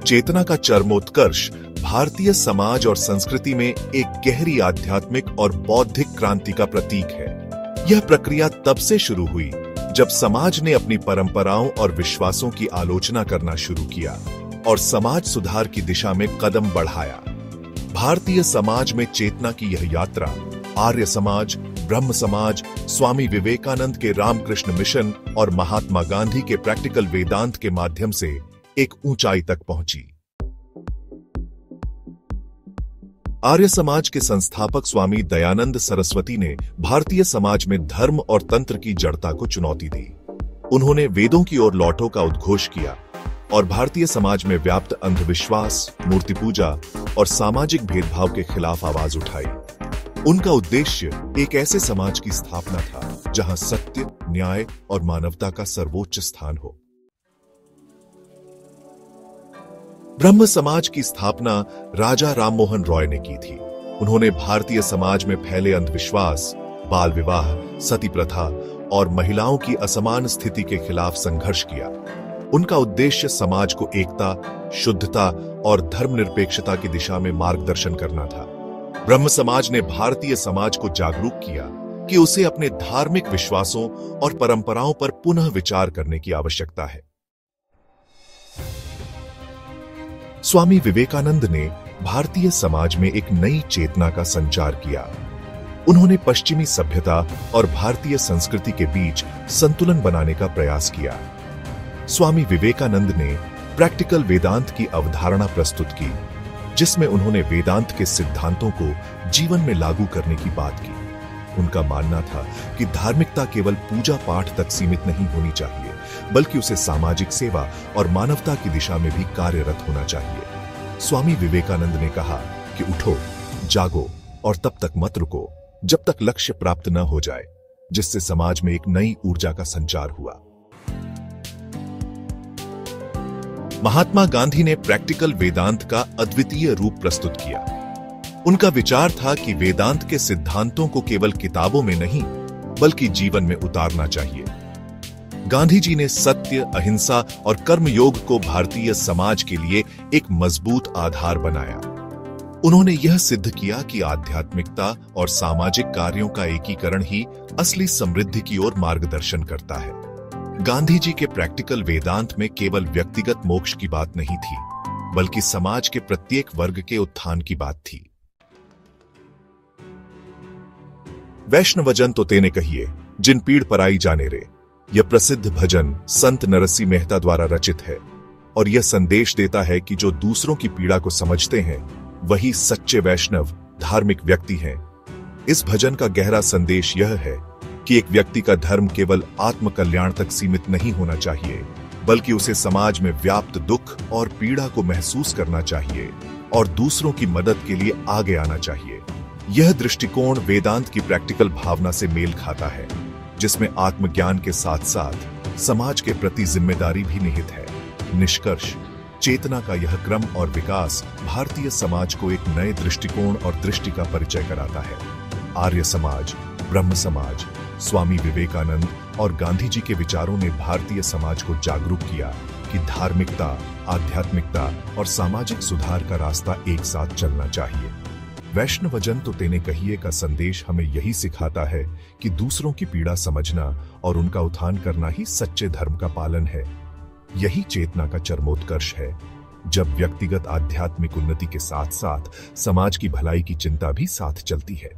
चेतना का चरमोत्कर्ष भारतीय समाज और संस्कृति में एक गहरी आध्यात्मिक और बौद्धिक क्रांति का प्रतीक है। यह प्रक्रिया तब से शुरू हुई जब समाज ने अपनी परंपराओं और विश्वासों की आलोचना करना शुरू किया और समाज सुधार की दिशा में कदम बढ़ाया। भारतीय समाज में चेतना की यह यात्रा आर्य समाज, ब्रह्म समाज, स्वामी विवेकानंद के रामकृष्ण मिशन और महात्मा गांधी के प्रैक्टिकल वेदांत के माध्यम से एक ऊंचाई तक पहुंची। आर्य समाज के संस्थापक स्वामी दयानंद सरस्वती ने भारतीय समाज में धर्म और तंत्र की जड़ता को चुनौती दी। उन्होंने वेदों की ओर लौटो का उद्घोष किया और भारतीय समाज में व्याप्त अंधविश्वास, मूर्ति पूजा और सामाजिक भेदभाव के खिलाफ आवाज उठाई। उनका उद्देश्य एक ऐसे समाज की स्थापना था जहां सत्य, न्याय और मानवता का सर्वोच्च स्थान हो। ब्रह्म समाज की स्थापना राजा राममोहन रॉय ने की थी। उन्होंने भारतीय समाज में फैले अंधविश्वास, बाल विवाह, सती प्रथा और महिलाओं की असमान स्थिति के खिलाफ संघर्ष किया। उनका उद्देश्य समाज को एकता, शुद्धता और धर्मनिरपेक्षता की दिशा में मार्गदर्शन करना था। ब्रह्म समाज ने भारतीय समाज को जागरूक किया कि उसे अपने धार्मिक विश्वासों और परंपराओं पर पुनः विचार करने की आवश्यकता है। स्वामी विवेकानंद ने भारतीय समाज में एक नई चेतना का संचार किया। उन्होंने पश्चिमी सभ्यता और भारतीय संस्कृति के बीच संतुलन बनाने का प्रयास किया। स्वामी विवेकानंद ने प्रैक्टिकल वेदांत की अवधारणा प्रस्तुत की, जिसमें उन्होंने वेदांत के सिद्धांतों को जीवन में लागू करने की बात की। उनका मानना था कि धार्मिकता केवल पूजा पाठ तक सीमित नहीं होनी चाहिए, बल्कि उसे सामाजिक सेवा और मानवता की दिशा में भी कार्यरत होना चाहिए। स्वामी विवेकानंद ने कहा कि उठो, जागो और तब तक मत रुको जब तक लक्ष्य प्राप्त न हो जाए, जिससे समाज में एक नई ऊर्जा का संचार हुआ। महात्मा गांधी ने प्रैक्टिकल वेदांत का अद्वितीय रूप प्रस्तुत किया। उनका विचार था कि वेदांत के सिद्धांतों को केवल किताबों में नहीं, बल्कि जीवन में उतारना चाहिए। गांधी जी ने सत्य, अहिंसा और कर्मयोग को भारतीय समाज के लिए एक मजबूत आधार बनाया। उन्होंने यह सिद्ध किया कि आध्यात्मिकता और सामाजिक कार्यों का एकीकरण ही असली समृद्धि की ओर मार्गदर्शन करता है। गांधी जी के प्रैक्टिकल वेदांत में केवल व्यक्तिगत मोक्ष की बात नहीं थी, बल्कि समाज के प्रत्येक वर्ग के उत्थान की बात थी। वैष्णवजन तो तेने कहिए, जिन पीड़ पराई जाने रे, यह प्रसिद्ध भजन संत नरसी मेहता द्वारा रचित है और यह संदेश देता है कि जो दूसरों की पीड़ा को समझते हैं वही सच्चे वैष्णव धार्मिक व्यक्ति हैं। इस भजन का गहरा संदेश यह है कि एक व्यक्ति का धर्म केवल आत्म कल्याण तक सीमित नहीं होना चाहिए, बल्कि उसे समाज में व्याप्त दुख और पीड़ा को महसूस करना चाहिए और दूसरों की मदद के लिए आगे आना चाहिए। यह दृष्टिकोण वेदांत की प्रैक्टिकल भावना से मेल खाता है, जिसमें आत्मज्ञान के साथ साथ समाज के प्रति जिम्मेदारी भी निहित है। निष्कर्ष, चेतना का यह क्रम और विकास भारतीय समाज को एक नए दृष्टिकोण और दृष्टि का परिचय कराता है। आर्य समाज, ब्रह्म समाज, स्वामी विवेकानंद और गांधी जी के विचारों ने भारतीय समाज को जागरूक किया कि धार्मिकता, आध्यात्मिकता और सामाजिक सुधार का रास्ता एक साथ चलना चाहिए। वैष्णवजन तो तेने कहिए का संदेश हमें यही सिखाता है कि दूसरों की पीड़ा समझना और उनका उत्थान करना ही सच्चे धर्म का पालन है। यही चेतना का चरमोत्कर्ष है, जब व्यक्तिगत आध्यात्मिक उन्नति के साथ साथ समाज की भलाई की चिंता भी साथ चलती है।